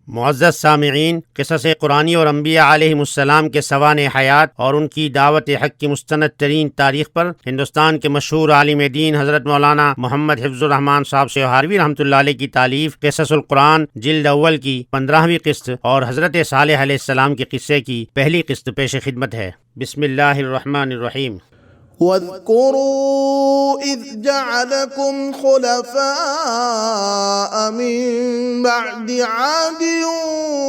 معزز سامعین، قصص قرآنی اور انبیاء علیہم السلام کے سوانح حیات اور ان کی دعوت حق کی مستند ترین تاریخ پر ہندوستان کے مشہور عالم دین حضرت مولانا محمد حفظ الرحمان صاحب سیہاروی رحمۃ اللہ علیہ کی تالیف قصص القرآن جلد اول کی 15ویں قسط اور حضرت صالح علیہ السلام کے قصے کی پہلی قسط پیش خدمت ہے۔ بسم اللہ الرحمن الرحیم۔ واذكروا إذ جعلكم خلفاء من بعد عاد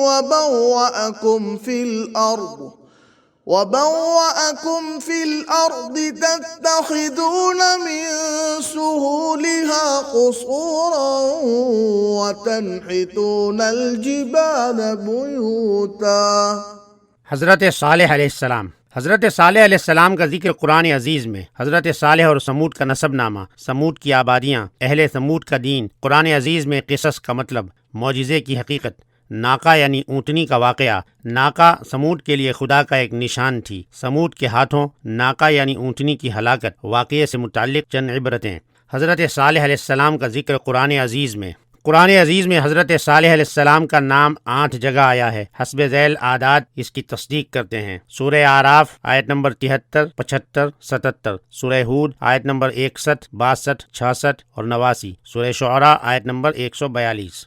وبوأكم في الأرض تتخذون من سهولها قصورا وتنحتون الجبال بيوتا۔ حضرت صالح علیہ السلام۔ حضرت صالح علیہ السلام کا ذکر قرآن عزیز میں حضرت صالح اور سمود کا نسب نامہ، سمود کی آبادیاں، اہل سمود کا دین، قرآن عزیز میں قصص کا مطلب، معجزے کی حقیقت، ناقہ یعنی اونٹنی کا واقعہ۔ ناقہ سمود کے لیے خدا کا ایک نشان تھی۔ سمود کے ہاتھوں ناقہ یعنی اونٹنی کی ہلاکت، واقعے سے متعلق چند عبرتیں۔ حضرت صالح علیہ السلام کا ذکر قرآن عزیز میں۔ قرآن عزیز میں حضرت صالح علیہ السلام کا نام 8 جگہ آیا ہے۔ حسب ذیل اعداد اس کی تصدیق کرتے ہیں۔ سورہ اعراف آیت نمبر 73، 75، 77، سورہ ہود آیت نمبر 61، 62، 66 اور 89، سورہ شعراء آیت نمبر 142۔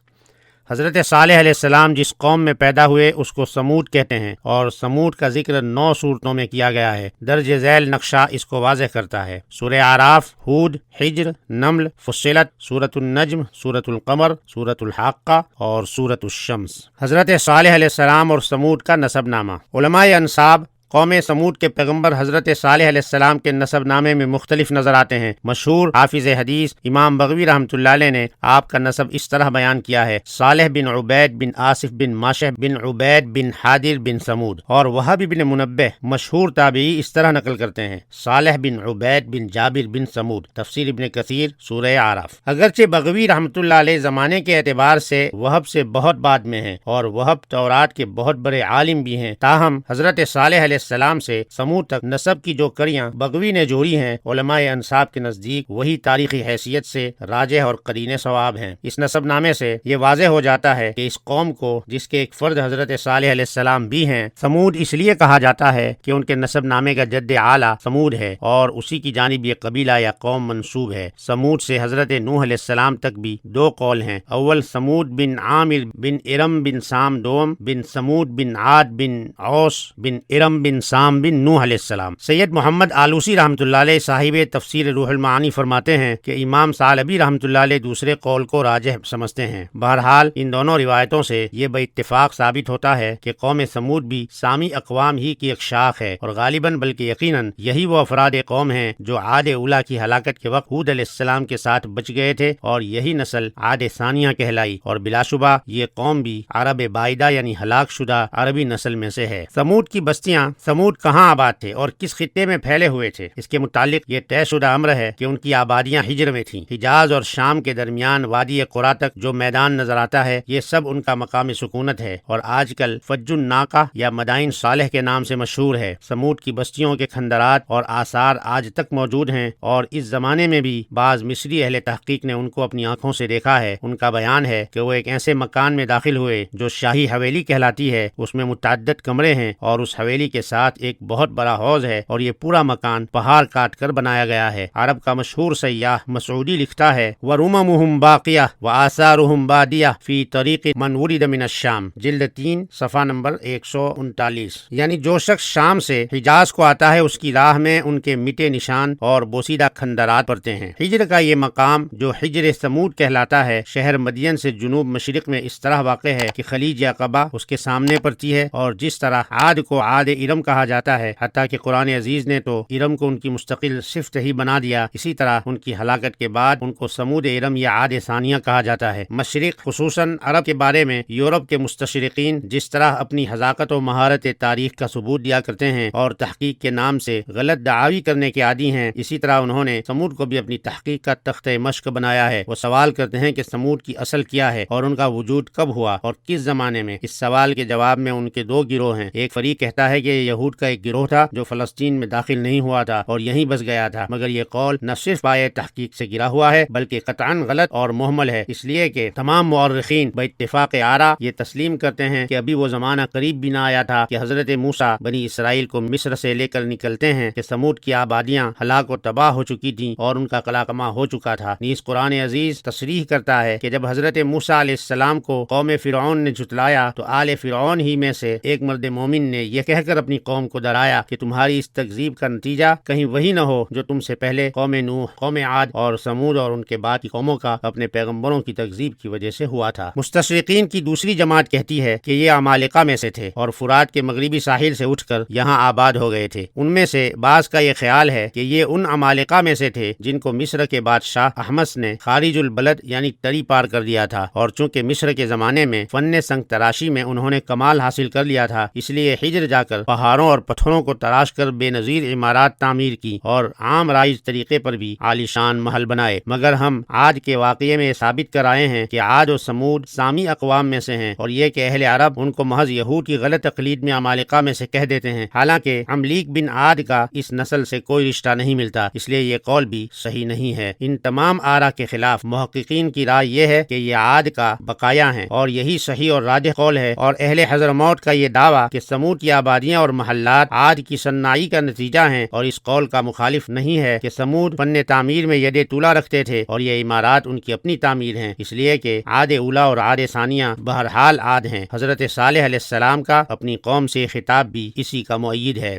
حضرت صالح علیہ السلام جس قوم میں پیدا ہوئے اس کو سمود کہتے ہیں، اور سمود کا ذکر 9 صورتوں میں کیا گیا ہے۔ درج ذیل نقشہ اس کو واضح کرتا ہے۔ سورہ اعراف، ہود، حجر، نمل، فصلت، سورۃ النجم، سورۃ القمر، سورۃ الحاقہ اور سورۃ الشمس۔ حضرت صالح علیہ السلام اور سمود کا نسب نامہ۔ علماء انساب قوم سمود کے پیغمبر حضرت صالح علیہ السلام کے نسب نامے میں مختلف نظر آتے ہیں۔ مشہور حافظ حدیث امام بغوی رحمۃ اللہ علیہ نے آپ کا نسب اس طرح بیان کیا ہے: صالح بن عبید بن آصف بن ماشہ بن عبید بن حادر بن سمود۔ اور وہب بن منبہ مشہور تابعی اس طرح نقل کرتے ہیں: صالح بن عبید بن جابر بن سمود۔ تفسیر ابن کثیر، سورہ اعراف۔ اگرچہ بغوی رحمۃ اللہ علیہ زمانے کے اعتبار سے وہب سے بہت بعد میں ہیں اور وہب تورات کے بہت بڑے عالم بھی ہیں، تاہم حضرت صالح علیہ السلام سے سمود تک نسب کی جو کڑیاں بغوی نے جوڑی ہیں، علماء انساب کے نزدیک وہی تاریخی حیثیت سے راجح اور قرین صواب ہیں۔ اس نسب نامے سے یہ واضح ہو جاتا ہے کہ اس قوم کو، جس کے ایک فرد حضرت صالح علیہ السلام بھی ہیں، سمود اس لیے کہا جاتا ہے کہ ان کے نسب نامے کا جد اعلیٰ سمود ہے اور اسی کی جانب یہ قبیلہ یا قوم منسوب ہے۔ سمود سے حضرت نوح علیہ السلام تک بھی 2 قول ہیں۔ اول سمود بن عامر بن ارم بن سام، دوم بن سمود بن عاد بن اوس بن ارم بن سام بن نوح علیہ السلام۔ سید محمد آلوسی رحمۃ اللہ علیہ صاحب تفسیر روح المعانی فرماتے ہیں کہ امام ثعلبی رحمۃ اللہ علیہ دوسرے قول کو راجح سمجھتے ہیں۔ بہرحال ان دونوں روایتوں سے یہ باتفاق ثابت ہوتا ہے کہ قوم سمود بھی سامی اقوام ہی کی ایک شاخ ہے، اور غالباً بلکہ یقیناً یہی وہ افراد قوم ہیں جو عاد اولیٰ کی ہلاکت کے وقت ہود علیہ السلام کے ساتھ بچ گئے تھے، اور یہی نسل عاد ثانیہ کہلائی، اور بلا شبہ یہ قوم بھی عرب بائدہ یعنی ہلاک شدہ عربی نسل میں سے ہے۔ سمود کی بستیاں، سمود کہاں آباد تھے اور کس خطے میں پھیلے ہوئے تھے، اس کے متعلق یہ طے شدہ امر ہے کہ ان کی آبادیاں ہجر میں تھیں۔ حجاز اور شام کے درمیان وادی قرا تک جو میدان نظر آتا ہے، یہ سب ان کا مقام سکونت ہے اور آج کل فج الناقہ یا مدائن صالح کے نام سے مشہور ہے۔ سمود کی بستیوں کے کھندرات اور آثار آج تک موجود ہیں، اور اس زمانے میں بھی بعض مصری اہل تحقیق نے ان کو اپنی آنکھوں سے دیکھا ہے۔ ان کا بیان ہے کہ وہ ایک ایسے مکان میں داخل ہوئے جو شاہی حویلی کہلاتی ہے، اس میں متعدد کمرے ہیں اور اس حویلی کے ساتھ ایک بہت بڑا حوض ہے، اور یہ پورا مکان پہاڑ کاٹ کر بنایا گیا ہے۔ عرب کا مشہور سیاح مسعودی لکھتا ہے: وَرُمَمُهُمْ بَاقِيَةٌ وَآثَارُهُمْ بَادِيَةٌ فِي طَرِيقِ مَنْ وُرِدَ مِنَ الشَّامِ، جلد 3 صفحہ نمبر 139۔ یعنی جو شخص شام سے حجاز کو آتا ہے اس کی راہ میں ان کے مٹے نشان اور بوسیدہ کھندرات پڑتے ہیں۔ ہجر کا یہ مقام جو ہجر سمود کہلاتا ہے، شہر مدین سے جنوب مشرق میں اس طرح واقع ہے کہ خلیج عقبہ اس کے سامنے پڑتی ہے، اور جس طرح عاد کو عاد ارم کہا جاتا ہے، حتیٰ کہ قرآن عزیز نے تو ارم کو ان کی مستقل صفت ہی بنا دیا، اسی طرح ان کی ہلاکت کے بعد ان کو سمود ارم یا عاد ثانیہ کہا جاتا ہے۔ مشرق خصوصاً عرب کے بارے میں یورپ کے مستشرقین جس طرح اپنی حذاقت و مہارت تاریخ کا ثبوت دیا کرتے ہیں اور تحقیق کے نام سے غلط دعاوی کرنے کے عادی ہیں، اسی طرح انہوں نے سمود کو بھی اپنی تحقیق کا تختہ مشق بنایا ہے۔ وہ سوال کرتے ہیں کہ سمود کی اصل کیا ہے اور ان کا وجود کب ہوا اور کس زمانے میں۔ اس سوال کے جواب میں ان کے 2 گروہ ہیں۔ ایک فریق کہتا ہے کہ یہود کا ایک گروہ تھا جو فلسطین میں داخل نہیں ہوا تھا اور یہیں بس گیا تھا، مگر یہ قول نہ صرف پائے تحقیق سے گرا ہوا ہے بلکہ قطعاً غلط اور مہمل ہے، اس لیے کہ تمام مورخین باتفاق آراء یہ تسلیم کرتے ہیں کہ ابھی وہ زمانہ قریب بھی نہ آیا تھا کہ حضرت موسیٰ بنی اسرائیل کو مصر سے لے کر نکلتے ہیں کہ سمود کی آبادیاں ہلاک و تباہ ہو چکی تھیں اور ان کا قلاقمہ ہو چکا تھا۔ نیز قرآن عزیز تصریح کرتا ہے کہ جب حضرت موسیٰ علیہ السلام کو قوم فرعون نے جھٹلایا تو آل فرعون ہی میں سے ایک مرد مومن نے یہ کہہ کر اپنی قوم کو ڈرایا کہ تمہاری اس تکذیب کا نتیجہ کہیں وہی نہ ہو جو تم سے پہلے قوم نوح، قوم عاد اور سمود اور ان کے بعد کی قوموں کا اپنے پیغمبروں کی تکذیب کی وجہ سے ہوا تھا۔ مستشرقین کی دوسری جماعت کہتی ہے کہ یہ عمالقہ میں سے تھے اور فرات کے مغربی ساحل سے اٹھ کر یہاں آباد ہو گئے تھے۔ ان میں سے بعض کا یہ خیال ہے کہ یہ ان عمالقہ میں سے تھے جن کو مصر کے بادشاہ احمس نے خارج البلد یعنی تری پار کر دیا تھا، اور چونکہ مصر کے زمانے میں فن سنگ تراشی میں انہوں نے کمال حاصل کر لیا تھا، اس لیے ہجر جا کر پہاڑوں اور پتھروں کو تراش کر بے نظیر عمارات تعمیر کی اور عام رائج طریقے پر بھی عالی شان محل بنائے۔ مگر ہم عاد کے واقعے میں ثابت کر آئے ہیں کہ عاد و سمود سامی اقوام میں سے ہیں، اور یہ کہ اہل عرب ان کو محض یہود کی غلط تقلید میں عمالقہ میں سے کہہ دیتے ہیں، حالانکہ عملیق بن عاد کا اس نسل سے کوئی رشتہ نہیں ملتا، اس لیے یہ قول بھی صحیح نہیں ہے۔ ان تمام آراء کے خلاف محققین کی رائے یہ ہے کہ یہ عاد کا بقایا ہیں اور یہی صحیح اور راجح قول ہے، اور اہل حضرموت کا یہ دعویٰ کہ سمود کی آبادیاں اور محلات عاد کی صناعی کا نتیجہ ہیں اور اس قول کا مخالف نہیں ہے کہ سمود فن تعمیر میں ید طولا رکھتے تھے اور یہ عمارات ان کی اپنی تعمیر ہیں، اس لیے کہ عاد اولا اور عاد ثانیہ بہرحال عاد ہیں۔ حضرت صالح علیہ السلام کا اپنی قوم سے خطاب بھی اسی کا مؤید ہے۔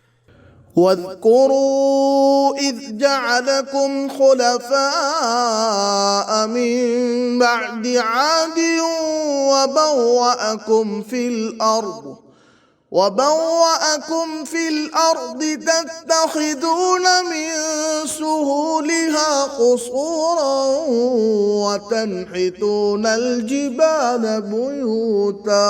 واذكروا إذ جعلكم خلفاء من بعد عاد وبوأكم في الأرض تتخذون من سهولها قصورا وتنحتون الجبال بيوتا۔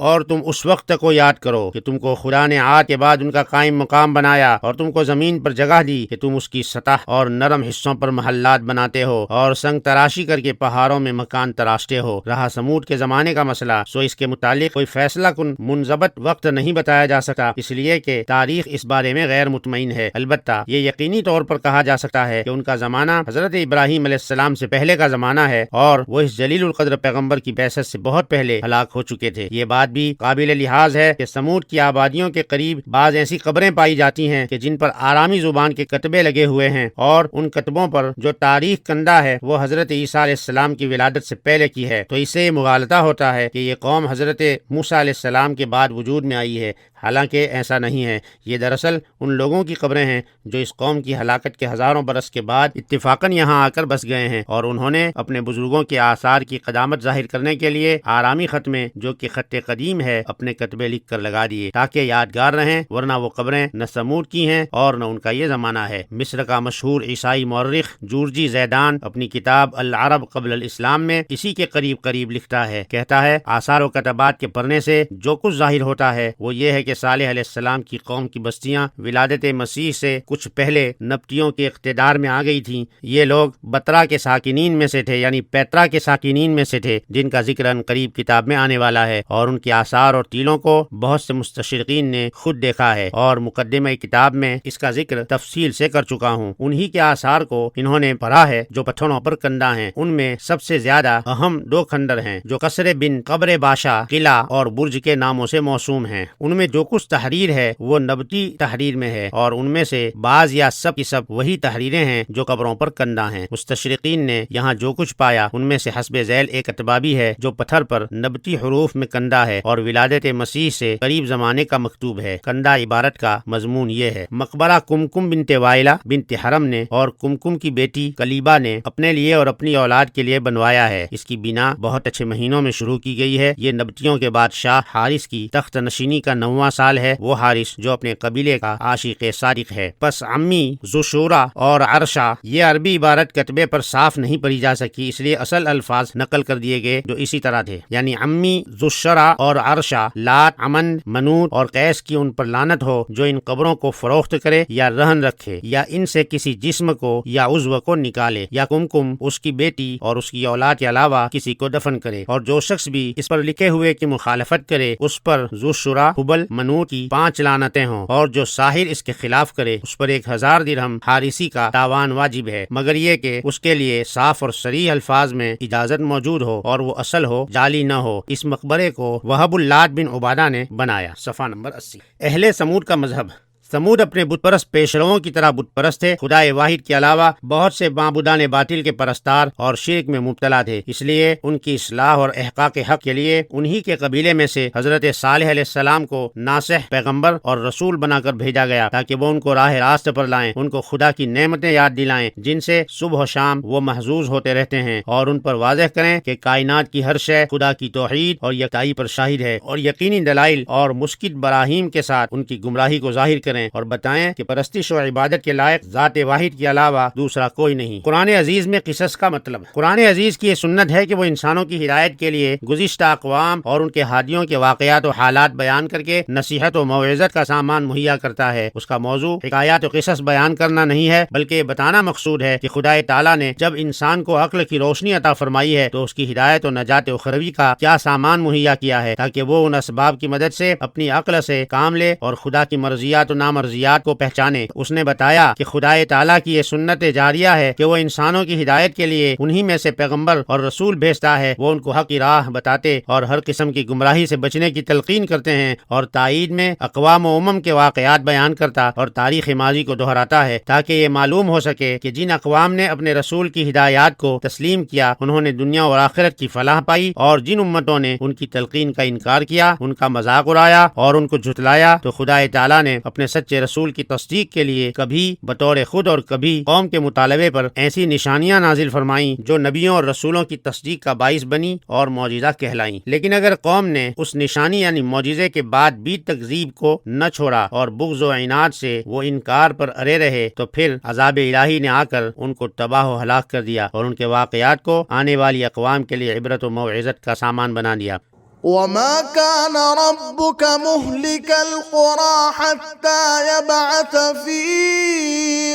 اور تم اس وقت کو یاد کرو کہ تم کو خدا نے عاد کے بعد ان کا قائم مقام بنایا اور تم کو زمین پر جگہ دی کہ تم اس کی سطح اور نرم حصوں پر محلات بناتے ہو اور سنگ تراشی کر کے پہاڑوں میں مکان تراشتے ہو۔ رہا سمود کے زمانے کا مسئلہ، سو اس کے متعلق کوئی فیصلہ کن منضبط وقت نہیں بتایا جا سکتا، اس لیے کہ تاریخ اس بارے میں غیر مطمئن ہے۔ البتہ یہ یقینی طور پر کہا جا سکتا ہے کہ ان کا زمانہ حضرت ابراہیم علیہ السلام سے پہلے کا زمانہ ہے اور وہ اس جلیل القدر پیغمبر کی بعثت سے بہت پہلے ہلاک ہو چکے تھے۔ یہ بات بھی قابل لحاظ ہے کہ سمود کی آبادیوں کے قریب بعض ایسی قبریں پائی جاتی ہیں کہ جن پر آرامی زبان کے کتبے لگے ہوئے ہیں، اور ان کتبوں پر جو تاریخ کندہ ہے وہ حضرت عیسیٰ علیہ السلام کی ولادت سے پہلے کی ہے، تو اس سے یہ مغالطہ ہوتا ہے کہ یہ قوم حضرت موسیٰ علیہ السلام کے بعد وجود میں آئی ہے، حالانکہ ایسا نہیں ہے۔ یہ دراصل ان لوگوں کی قبریں ہیں جو اس قوم کی ہلاکت کے ہزاروں برس کے بعد اتفاقاً یہاں آ کر بس گئے ہیں، اور انہوں نے اپنے بزرگوں کے آثار کی قدامت ظاہر کرنے کے لیے آرامی خط میں جو کہ خط قدیم ہے اپنے کتبے لکھ کر لگا دیے تاکہ یادگار رہیں، ورنہ وہ قبریں نہ سمود کی ہیں اور نہ ان کا یہ زمانہ ہے۔ مصر کا مشہور عیسائی مورخ جورجی زیدان اپنی کتاب العرب قبل الاسلام میں اسی کے قریب لکھتا ہے، کہتا ہے آثار و کتبات کے پڑھنے سے جو کچھ ظاہر ہوتا ہے وہ یہ ہے کہ صالح علیہ السلام کی قوم کی بستیاں ولادت مسیح سے کچھ پہلے نبطیوں کے اقتدار میں آ گئی تھیں۔ یہ لوگ بطرا کے ساکنین میں سے تھے، یعنی پیترا کے ساکنین میں سے تھے، جن کا ذکر ان قریب کتاب میں آنے والا ہے، اور ان کے آثار اور تیلوں کو بہت سے مستشرقین نے خود دیکھا ہے اور مقدمہ کتاب میں اس کا ذکر تفصیل سے کر چکا ہوں۔ انہی کے آثار کو انہوں نے پڑھا ہے جو پتھروں پر کندہ ہیں۔ ان میں سب سے زیادہ اہم دو کھنڈر ہیں جو قصر بن قبر باشا، قلعہ اور برج کے ناموں سے موسوم ہیں۔ ان میں جو کچھ تحریر ہے وہ نبطی تحریر میں ہے، اور ان میں سے بعض یا سب کی سب وہی تحریریں ہیں جو قبروں پر کندہ ہیں۔ مستشرقین نے یہاں جو کچھ پایا ان میں سے حسب ذیل ایک اتباع بھی ہے جو پتھر پر نبطی حروف میں کندہ ہے اور ولادت مسیح سے قریب زمانے کا مکتوب ہے۔ کندہ عبارت کا مضمون یہ ہے: مقبرہ کمکم بنت وائلہ بنت حرم نے اور کمکم کی بیٹی کلیبہ نے اپنے لیے اور اپنی اولاد کے لیے بنوایا ہے۔ اس کی بنا بہت اچھے مہینوں میں شروع کی گئی ہے۔ یہ نبطیوں کے بادشاہ حارث کی تخت نشینی کا 9واں سال ہے، وہ حارث جو اپنے قبیلے کا عاشق صادق ہے۔ پس عمی، ذوشورہ اور عرشہ، یہ عربی عبارت کتبے پر صاف نہیں پڑھی جا سکی، اس لیے اصل الفاظ نقل کر دیے گئے جو اسی طرح تھے، یعنی عمی، ذوشرہ اور عرشہ، لات، امن، منوت اور قیس کی ان پر لعنت ہو جو ان قبروں کو فروخت کرے یا رہن رکھے یا ان سے کسی جسم کو یا عضو کو نکالے، یا کمکم اس کی بیٹی اور اس کی اولاد کے علاوہ کسی کو دفن کرے، اور جو شخص بھی اس پر لکھے ہوئے کی مخالفت کرے اس پر ذوشرہ، حبل، منوط کی 5 لعنتیں ہوں، اور جو ساحر اس کے خلاف کرے اس پر 1000 درہم حارثی کا تاوان واجب ہے، مگر یہ کہ اس کے لیے صاف اور صریح الفاظ میں اجازت موجود ہو اور وہ اصل ہو، جعلی نہ ہو۔ اس مقبرے کو وہب اللات بن عبادہ نے بنایا۔ صفحہ نمبر 80۔ اہل سمود کا مذہب۔ سمود اپنے بت پرست پیشرووں کی طرح بت پرست تھے۔ خدا واحد کے علاوہ بہت سے معبودان باطل کے پرستار اور شرک میں مبتلا تھے، اس لیے ان کی اصلاح اور احقاق حق کے لیے انہی کے قبیلے میں سے حضرت صالح علیہ السلام کو ناصح پیغمبر اور رسول بنا کر بھیجا گیا، تاکہ وہ ان کو راہ راست پر لائیں، ان کو خدا کی نعمتیں یاد دلائیں جن سے صبح و شام وہ محظوظ ہوتے رہتے ہیں، اور ان پر واضح کریں کہ کائنات کی ہر شے خدا کی توحید اور یکتائی پر شاہد ہے، اور یقینی دلائل اور مسکت براہیم کے ساتھ ان کی گمراہی کو ظاہر کریں اور بتائیں کہ پرستش و عبادت کے لائق ذات واحد کے علاوہ دوسرا کوئی نہیں۔ قرآن عزیز میں قصص کا مطلب۔ قرآن عزیز کی یہ سنت ہے کہ وہ انسانوں کی ہدایت کے لیے گزشتہ اقوام اور ان کے ہادیوں کے واقعات و حالات بیان کر کے نصیحت و موعظت کا سامان مہیا کرتا ہے۔ اس کا موضوع حکایات و قصص بیان کرنا نہیں ہے، بلکہ یہ بتانا مقصود ہے کہ خدا تعالیٰ نے جب انسان کو عقل کی روشنی عطا فرمائی ہے تو اس کی ہدایت و نجات اخروی کا کیا سامان مہیا کیا ہے، تاکہ وہ ان اسباب کی مدد سے اپنی عقل سے کام لے اور خدا کی مرضیات و نامرضیات کو پہچانے۔ اس نے بتایا کہ خدا تعالیٰ کی یہ سنت جاریہ ہے کہ وہ انسانوں کی ہدایت کے لیے انہی میں سے پیغمبر اور رسول بھیجتا ہے، وہ ان کو حق کی راہ بتاتے اور ہر قسم کی گمراہی سے بچنے کی تلقین کرتے ہیں، اور تائید میں اقوام و امم کے واقعات بیان کرتا اور تاریخ ماضی کو دہراتا ہے، تاکہ یہ معلوم ہو سکے کہ جن اقوام نے اپنے رسول کی ہدایات کو تسلیم کیا انہوں نے دنیا اور آخرت کی فلاح پائی، اور جن امتوں نے ان کی تلقین کا انکار کیا، ان کا مذاق اڑایا اور ان کو جھٹلایا، تو خدا تعالیٰ نے اپنے سچے رسول کی تصدیق کے لیے کبھی بطور خود اور کبھی قوم کے مطالبے پر ایسی نشانیاں نازل فرمائیں جو نبیوں اور رسولوں کی تصدیق کا باعث بنی اور معجزہ کہلائیں۔ لیکن اگر قوم نے اس نشانی یعنی معجزے کے بعد بھی تکذیب کو نہ چھوڑا اور بغض و عناد سے وہ انکار پر اڑے رہے، تو پھر عذاب الہی نے آ کر ان کو تباہ و ہلاک کر دیا اور ان کے واقعات کو آنے والی اقوام کے لیے عبرت و موعظت کا سامان بنا دیا۔ وما كان ربك مهلك القرى حتى يبعث في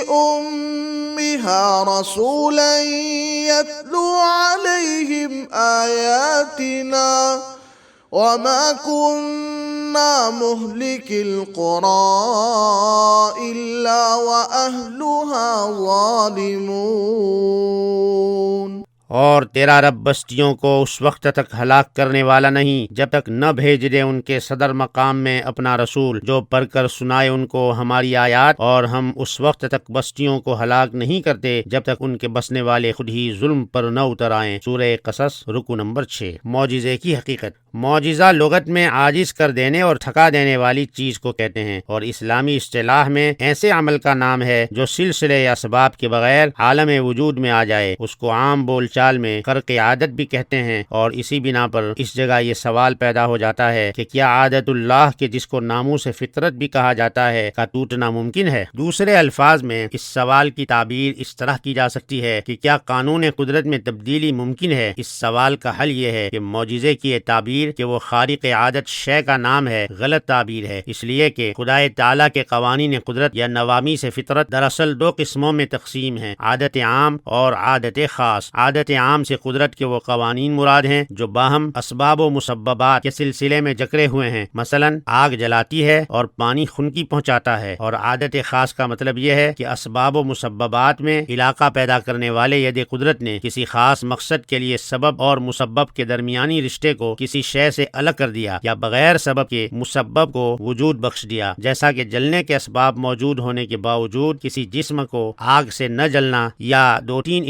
أمها رسولا يتلو عليهم آياتنا وما كنا مهلك القرى إلا وأهلها ظالمون۔ اور تیرا رب بستیوں کو اس وقت تک ہلاک کرنے والا نہیں جب تک نہ بھیج دے ان کے صدر مقام میں اپنا رسول جو پڑھ کر سنائے ان کو ہماری آیات، اور ہم اس وقت تک بستیوں کو ہلاک نہیں کرتے جب تک ان کے بسنے والے خود ہی ظلم پر نہ اتر آئیں۔ سورہ قصص رکو نمبر 6۔ معجزے کی حقیقت۔ معجزہ لغت میں عاجز کر دینے اور تھکا دینے والی چیز کو کہتے ہیں، اور اسلامی اصطلاح میں ایسے عمل کا نام ہے جو سلسلے یا اسباب کے بغیر عالم وجود میں آ جائے۔ اس کو عام بول چال میں خرق عادت بھی کہتے ہیں، اور اسی بنا پر اس جگہ یہ سوال پیدا ہو جاتا ہے کہ کیا عادت اللہ کے جس کو ناموس فطرت بھی کہا جاتا ہے کا ٹوٹنا ممکن ہے؟ دوسرے الفاظ میں اس سوال کی تعبیر اس طرح کی جا سکتی ہے کہ کیا قانون قدرت میں تبدیلی ممکن ہے؟ اس سوال کا حل یہ ہے کہ معجزے کی یہ تعبیر کہ وہ خارق عادت شے کا نام ہے غلط تعبیر ہے، اس لیے کہ خدا تعالیٰ کے قوانین قدرت یا نوامیس فطرت دراصل 2 قسموں میں تقسیم ہیں، عادت عام اور عادت خاص۔ عادت عام سے قدرت کے وہ قوانین مراد ہیں جو باہم اسباب و مسببات کے سلسلے میں جکڑے ہوئے ہیں، مثلا آگ جلاتی ہے اور پانی خنکی پہنچاتا ہے، اور عادت خاص کا مطلب یہ ہے کہ اسباب و مسببات میں علاقہ پیدا کرنے والے ید قدرت نے کسی خاص مقصد کے لیے سبب اور مسبب کے درمیانی رشتے کو کسی شے سے الگ کر دیا یا بغیر سبب کے مسبب کو وجود بخش دیا، جیسا کہ جلنے کے اسباب موجود ہونے کے باوجود کسی جسم کو آگ سے نہ جلنا، یا 2-3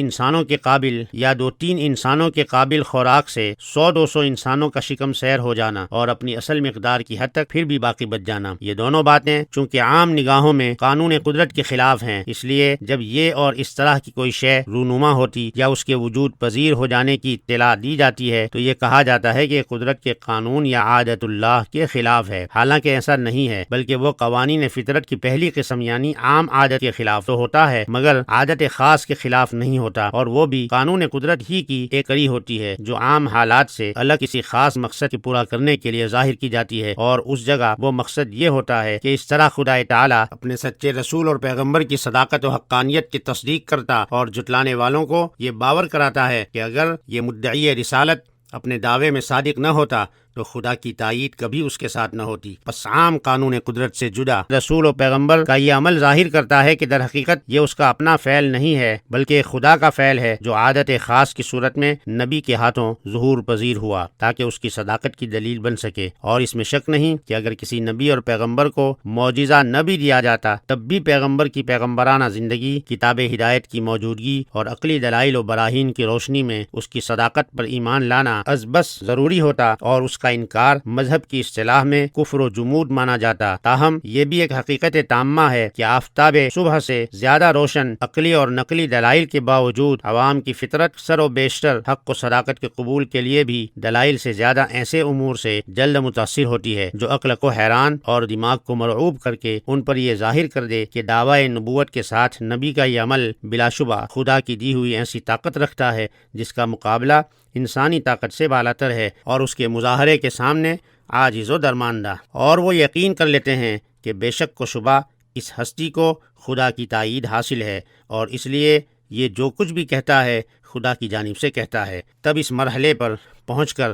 انسانوں کے قابل خوراک سے 100-200 انسانوں کا شکم سیر ہو جانا اور اپنی اصل مقدار کی حد تک پھر بھی باقی بچ جانا۔ یہ دونوں باتیں چونکہ عام نگاہوں میں قانون قدرت کے خلاف ہیں، اس لیے جب یہ اور اس طرح کی کوئی شے رونما ہوتی یا اس کے وجود پذیر ہو جانے کی اطلاع دی جاتی ہے تو یہ کہا جاتا ہے کہ قدرت کے قانون یا عادت اللہ کے خلاف ہے، حالانکہ ایسا نہیں ہے، بلکہ وہ قوانین فطرت کی پہلی قسم یعنی عام عادت کے خلاف تو ہوتا ہے مگر عادت خاص کے خلاف نہیں ہوتا، اور وہ بھی قانون قدرت ہی کی ایک کڑی ہوتی ہے جو عام حالات سے الگ کسی خاص مقصد کے پورا کرنے کے لیے ظاہر کی جاتی ہے، اور اس جگہ وہ مقصد یہ ہوتا ہے کہ اس طرح خدا تعالیٰ اپنے سچے رسول اور پیغمبر کی صداقت و حقانیت کی تصدیق کرتا اور جھٹلانے والوں کو یہ باور کراتا ہے کہ اگر یہ مدعی رسالت اپنے دعوے میں صادق نہ ہوتا تو خدا کی تائید کبھی اس کے ساتھ نہ ہوتی۔ پس عام قانون قدرت سے جدا رسول و پیغمبر کا یہ عمل ظاہر کرتا ہے کہ در حقیقت یہ اس کا اپنا فعل نہیں ہے بلکہ خدا کا فعل ہے جو عادت خاص کی صورت میں نبی کے ہاتھوں ظہور پذیر ہوا تاکہ اس کی صداقت کی دلیل بن سکے۔ اور اس میں شک نہیں کہ اگر کسی نبی اور پیغمبر کو معجزہ نہ بھی دیا جاتا تب بھی پیغمبر کی پیغمبرانہ زندگی، کتاب ہدایت کی موجودگی اور عقلی دلائل و براہین کی روشنی میں اس کی صداقت پر ایمان لانا از بس ضروری ہوتا اور اس کا انکار مذہب کی اصطلاح میں کفر و جمود مانا جاتا۔ تاہم یہ بھی ایک حقیقت تامہ ہے کہ آفتاب صبح سے زیادہ روشن عقلی اور نقلی دلائل کے باوجود عوام کی فطرت سر و بیشتر حق و صداقت کے قبول کے لیے بھی دلائل سے زیادہ ایسے امور سے جلد متاثر ہوتی ہے جو عقل کو حیران اور دماغ کو مرعوب کر کے ان پر یہ ظاہر کر دے کہ دعوی نبوت کے ساتھ نبی کا یہ عمل بلا شبہ خدا کی دی ہوئی ایسی طاقت رکھتا ہے جس کا مقابلہ انسانی طاقت سے بالاتر ہے اور اس کے مظاہرے کے سامنے عاجز و درماندہ، اور وہ یقین کر لیتے ہیں کہ بے شک و شبہ اس ہستی کو خدا کی تائید حاصل ہے اور اس لیے یہ جو کچھ بھی کہتا ہے خدا کی جانب سے کہتا ہے۔ تب اس مرحلے پر پہنچ کر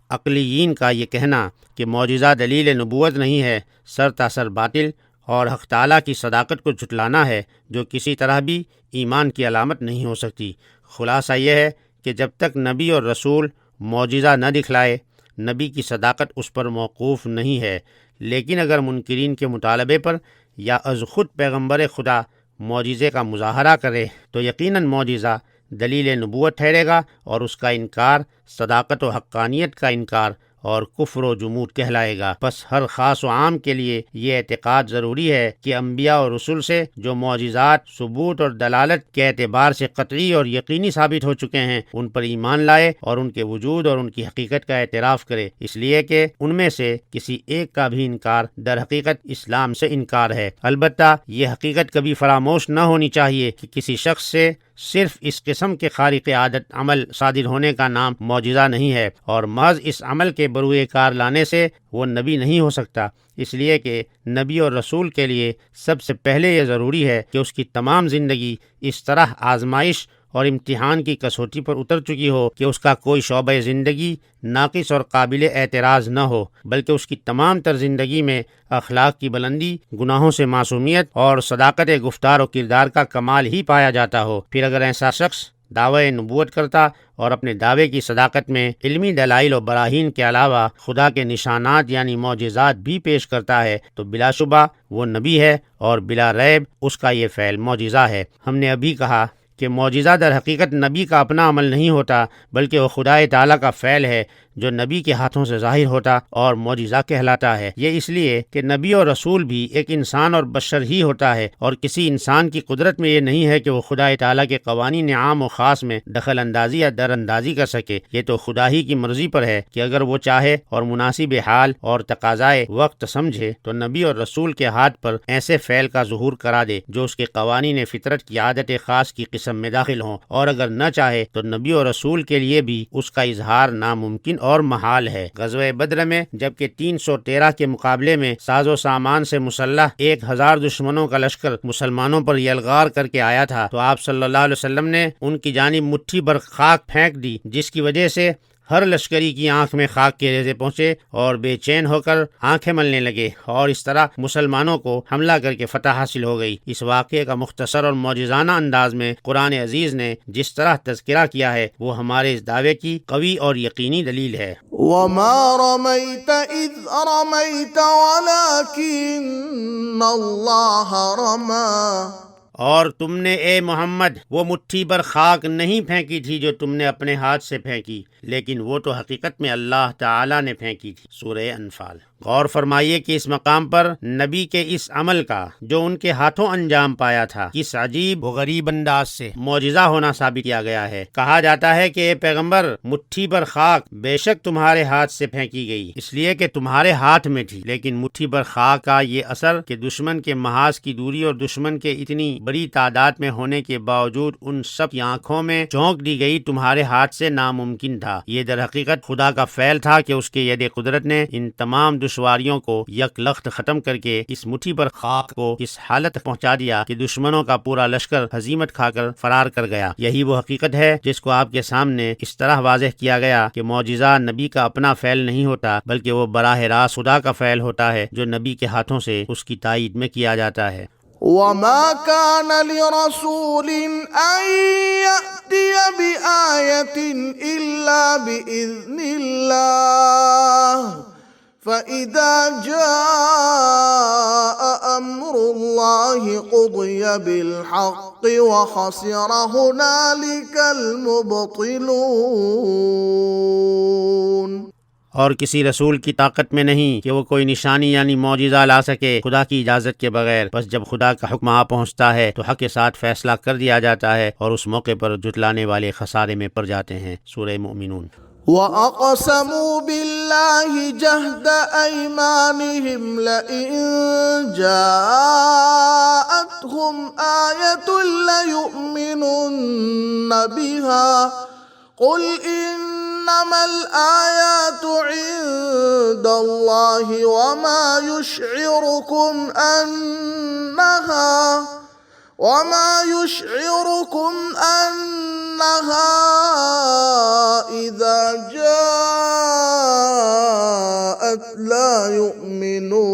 عقلیین کا یہ کہنا کہ معجزہ دلیل نبوت نہیں ہے سر تاثر باطل اور حق تعالیٰ کی صداقت کو جھٹلانا ہے جو کسی طرح بھی ایمان کی علامت نہیں ہو سکتی۔ خلاصہ یہ ہے کہ جب تک نبی اور رسول معجزہ نہ دکھلائے نبی کی صداقت اس پر موقوف نہیں ہے، لیکن اگر منکرین کے مطالبے پر یا از خود پیغمبر خدا معجزے کا مظاہرہ کرے تو یقیناً معجزہ دلیل نبوت ٹھہرے گا اور اس کا انکار صداقت و حقانیت کا انکار اور کفر و جمود کہلائے گا۔ پس ہر خاص و عام کے لیے یہ اعتقاد ضروری ہے کہ انبیاء اور رسول سے جو معجزات ثبوت اور دلالت کے اعتبار سے قطعی اور یقینی ثابت ہو چکے ہیں ان پر ایمان لائے اور ان کے وجود اور ان کی حقیقت کا اعتراف کرے، اس لیے کہ ان میں سے کسی ایک کا بھی انکار در حقیقت اسلام سے انکار ہے۔ البتہ یہ حقیقت کبھی فراموش نہ ہونی چاہیے کہ کسی شخص سے صرف اس قسم کے خارق عادت عمل صادر ہونے کا نام معجزہ نہیں ہے، اور محض اس عمل کے بروئے کار لانے سے وہ نبی نہیں ہو سکتا، اس لیے کہ نبی اور رسول کے لیے سب سے پہلے یہ ضروری ہے کہ اس کی تمام زندگی اس طرح آزمائش اور امتحان کی کسوٹی پر اتر چکی ہو کہ اس کا کوئی شعبہ زندگی ناقص اور قابل اعتراض نہ ہو، بلکہ اس کی تمام تر زندگی میں اخلاق کی بلندی، گناہوں سے معصومیت اور صداقت گفتار و کردار کا کمال ہی پایا جاتا ہو۔ پھر اگر ایسا شخص دعوی نبوت کرتا اور اپنے دعوے کی صداقت میں علمی دلائل و براہین کے علاوہ خدا کے نشانات یعنی معجزات بھی پیش کرتا ہے تو بلا شبہ وہ نبی ہے اور بلا ریب اس کا یہ فعل معجزہ ہے۔ ہم نے ابھی کہا کہ معجزہ در حقیقت نبی کا اپنا عمل نہیں ہوتا بلکہ وہ خدا تعالیٰ کا فعل ہے جو نبی کے ہاتھوں سے ظاہر ہوتا اور معجزہ کہلاتا ہے۔ یہ اس لیے کہ نبی اور رسول بھی ایک انسان اور بشر ہی ہوتا ہے اور کسی انسان کی قدرت میں یہ نہیں ہے کہ وہ خدا تعالیٰ کے قوانین عام و خاص میں دخل اندازی یا در اندازی کر سکے۔ یہ تو خدا ہی کی مرضی پر ہے کہ اگر وہ چاہے اور مناسب حال اور تقاضائے وقت سمجھے تو نبی اور رسول کے ہاتھ پر ایسے فعل کا ظہور کرا دے جو اس کے قوانین فطرت کی عادت خاص کی قسم میں داخل ہوں، اور اگر نہ چاہے تو نبی اور رسول کے لیے بھی اس کا اظہار ناممکن اور محال ہے۔ غزوہ بدر میں جبکہ 313 کے مقابلے میں ساز و سامان سے مسلح 1000 دشمنوں کا لشکر مسلمانوں پر یلغار کر کے آیا تھا تو آپ صلی اللہ علیہ وسلم نے ان کی جانب مٹھی بھر خاک پھینک دی، جس کی وجہ سے ہر لشکری کی آنکھ میں خاک کے ریزے پہنچے اور بے چین ہو کر آنکھیں ملنے لگے، اور اس طرح مسلمانوں کو حملہ کر کے فتح حاصل ہو گئی۔ اس واقعے کا مختصر اور معجزانہ انداز میں قرآن عزیز نے جس طرح تذکرہ کیا ہے وہ ہمارے اس دعوے کی قوی اور یقینی دلیل ہے۔ وما رميت إذ رميت ولكن الله رمى اور تم نے اے محمد وہ مٹھی بھر خاک نہیں پھینکی تھی جو تم نے اپنے ہاتھ سے پھینکی، لیکن وہ تو حقیقت میں اللہ تعالیٰ نے پھینکی تھی۔ سورہ انفال۔ غور فرمائیے کہ اس مقام پر نبی کے اس عمل کا جو ان کے ہاتھوں انجام پایا تھا کس عجیب و غریب انداز سے معجزہ ہونا ثابت کیا گیا ہے۔ کہا جاتا ہے کہ اے پیغمبر مٹھی بھر خاک بے شک تمہارے ہاتھ سے پھینکی گئی اس لیے کہ تمہارے ہاتھ میں تھی، لیکن مٹھی بھر خاک کا یہ اثر کہ دشمن کے محاذ کی دوری اور دشمن کے اتنی بڑی تعداد میں ہونے کے باوجود ان سب کی آنکھوں میں جھونک دی گئی تمہارے ہاتھ سے ناممکن تھا۔ یہ در حقیقت خدا کا فعل تھا کہ اس کے ید قدرت نے ان تمام دشواریوں کو یک لخت ختم کر کے اس مٹھی پر خاک کو اس حالت تک پہنچا دیا کہ دشمنوں کا پورا لشکر ہزیمت کھا کر فرار کر گیا۔ یہی وہ حقیقت ہے جس کو آپ کے سامنے اس طرح واضح کیا گیا کہ معجزہ نبی کا اپنا فعل نہیں ہوتا، بلکہ وہ براہ راست خدا کا فعل ہوتا ہے جو نبی کے ہاتھوں سے اس کی تائید میں کیا جاتا ہے۔ وما كان لرسول أن يأتي بآية إلا بإذن الله فإذا جاء أمر الله قضي بالحق وخسر هنالك المبطلون۔ اور کسی رسول کی طاقت میں نہیں کہ وہ کوئی نشانی یعنی معجزہ لا سکے خدا کی اجازت کے بغیر، بس جب خدا کا حکم آ پہنچتا ہے تو حق کے ساتھ فیصلہ کر دیا جاتا ہے اور اس موقع پر جھٹلانے والے خسارے میں پڑ جاتے ہیں۔ سورہ مومنون۔ وَأَقْسَمُوا بِاللَّهِ جَهْدَ أَيْمَانِهِمْ لَئِن جَاءَتْهُمْ آيَةٌ لَيُؤْمِنُنَّ بِهَا قُلْ إِنَّمَا الْآيَاتُ عِندَ اللَّهِ وَمَا يُشْعِرُكُمْ أَنَّهَا إِذَا جَاءَتْ لَا يُؤْمِنُونَ۔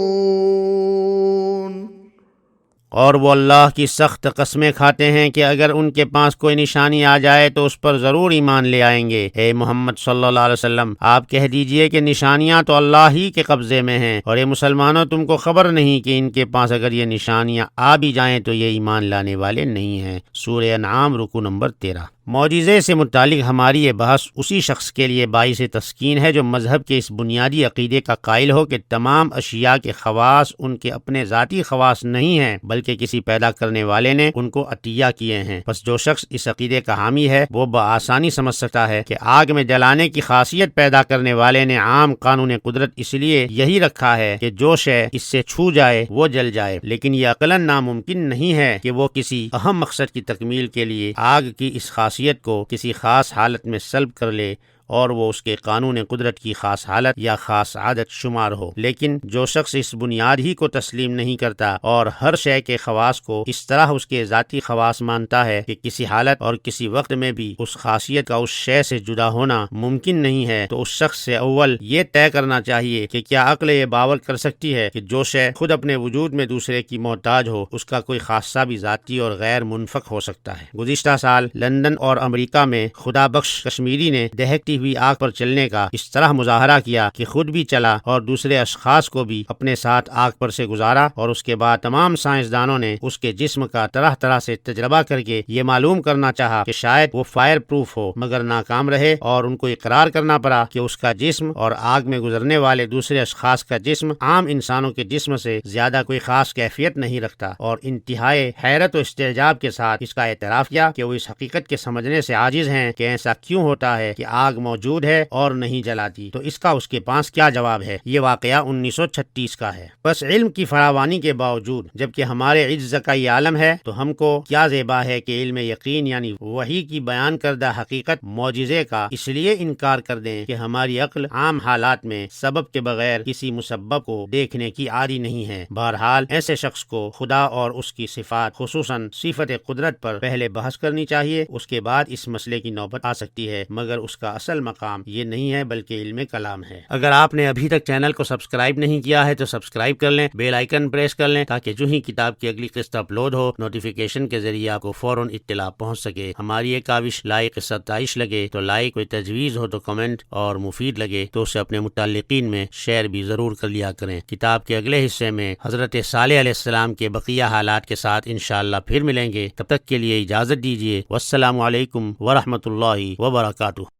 اور وہ اللہ کی سخت قسمیں کھاتے ہیں کہ اگر ان کے پاس کوئی نشانی آ جائے تو اس پر ضرور ایمان لے آئیں گے۔ اے محمد صلی اللہ علیہ وسلم، آپ کہہ دیجئے کہ نشانیاں تو اللہ ہی کے قبضے میں ہیں، اور اے مسلمانوں تم کو خبر نہیں کہ ان کے پاس اگر یہ نشانیاں آ بھی جائیں تو یہ ایمان لانے والے نہیں ہیں۔ سورہ انعام رکوع نمبر 13۔ معجزے سے متعلق ہماری یہ بحث اسی شخص کے لیے باعث تسکین ہے جو مذہب کے اس بنیادی عقیدے کا قائل ہو کہ تمام اشیاء کے خواص ان کے اپنے ذاتی خواص نہیں ہیں بلکہ کسی پیدا کرنے والے نے ان کو عطیہ کیے ہیں۔ بس جو شخص اس عقیدے کا حامی ہے وہ بآسانی سمجھ سکتا ہے کہ آگ میں جلانے کی خاصیت پیدا کرنے والے نے عام قانون قدرت اس لیے یہی رکھا ہے کہ جو شے اس سے چھو جائے وہ جل جائے، لیکن یہ عقلاً ناممکن نہیں ہے کہ وہ کسی اہم مقصد کی تکمیل کے لیے آگ کی اس خاصیت کو کسی خاص حالت میں سلب کر لے اور وہ اس کے قانون قدرت کی خاص حالت یا خاص عادت شمار ہو۔ لیکن جو شخص اس بنیاد ہی کو تسلیم نہیں کرتا اور ہر شے کے خواص کو اس طرح اس کے ذاتی خواص مانتا ہے کہ کسی حالت اور کسی وقت میں بھی اس خاصیت کا اس شے سے جدا ہونا ممکن نہیں ہے، تو اس شخص سے اول یہ طے کرنا چاہیے کہ کیا عقل یہ باور کر سکتی ہے کہ جو شے خود اپنے وجود میں دوسرے کی محتاج ہو اس کا کوئی خاصہ بھی ذاتی اور غیر منفک ہو سکتا ہے۔ گزشتہ سال لندن اور امریکہ میں خدا بخش کشمیری نے دہکتی ہوئی آگ پر چلنے کا اس طرح مظاہرہ کیا کہ خود بھی چلا اور دوسرے اشخاص کو بھی اپنے ساتھ آگ پر سے گزارا، اور اس کے بعد تمام سائنسدانوں نے اس کے جسم کا طرح طرح سے تجربہ کر کے یہ معلوم کرنا چاہا کہ شاید وہ فائر پروف ہو، مگر ناکام رہے اور ان کو اقرار کرنا پڑا کہ اس کا جسم اور آگ میں گزرنے والے دوسرے اشخاص کا جسم عام انسانوں کے جسم سے زیادہ کوئی خاص کیفیت نہیں رکھتا، اور انتہائی حیرت و استعجاب کے ساتھ اس کا اعتراف کیا کہ وہ اس حقیقت کے سمجھنے سے عاجز ہیں کہ ایسا کیوں ہوتا ہے کہ آگ موجود ہے اور نہیں جلاتی، تو اس کا اس کے پاس کیا جواب ہے؟ یہ واقعہ 1936 کا ہے۔ بس علم کی فراوانی کے باوجود جبکہ ہمارے عجز کا یہ عالم ہے تو ہم کو کیا زیبا ہے کہ علم یقین یعنی وحی کی بیان کردہ حقیقت معجزے کا اس لیے انکار کر دیں کہ ہماری عقل عام حالات میں سبب کے بغیر کسی مسبب کو دیکھنے کی عادی نہیں ہے۔ بہرحال ایسے شخص کو خدا اور اس کی صفات خصوصاً صفت قدرت پر پہلے بحث کرنی چاہیے، اس کے بعد اس مسئلے کی نوبت آ سکتی ہے، مگر اس کا اصل مقام یہ نہیں ہے بلکہ علم کلام ہے۔ اگر آپ نے ابھی تک چینل کو سبسکرائب نہیں کیا ہے تو سبسکرائب کر لیں، بیل آئیکن پریس کر لیں تاکہ جو ہی کتاب کی اگلی قسط اپلوڈ ہو نوٹیفیکیشن کے ذریعے آپ کو فوراً اطلاع پہنچ سکے۔ ہماری ایک کاوش لائق قسط عائش لگے تو لائک، کوئی تجویز ہو تو کمنٹ، اور مفید لگے تو اسے اپنے متعلقین میں شیئر بھی ضرور کر لیا کریں۔ کتاب کے اگلے حصے میں حضرت صالح علیہ السلام کے بقیہ حالات کے ساتھ انشاءاللہ پھر ملیں گے، تب تک کے لیے اجازت دیجیے۔ والسلام علیکم ورحمۃ اللہ وبرکاتہ۔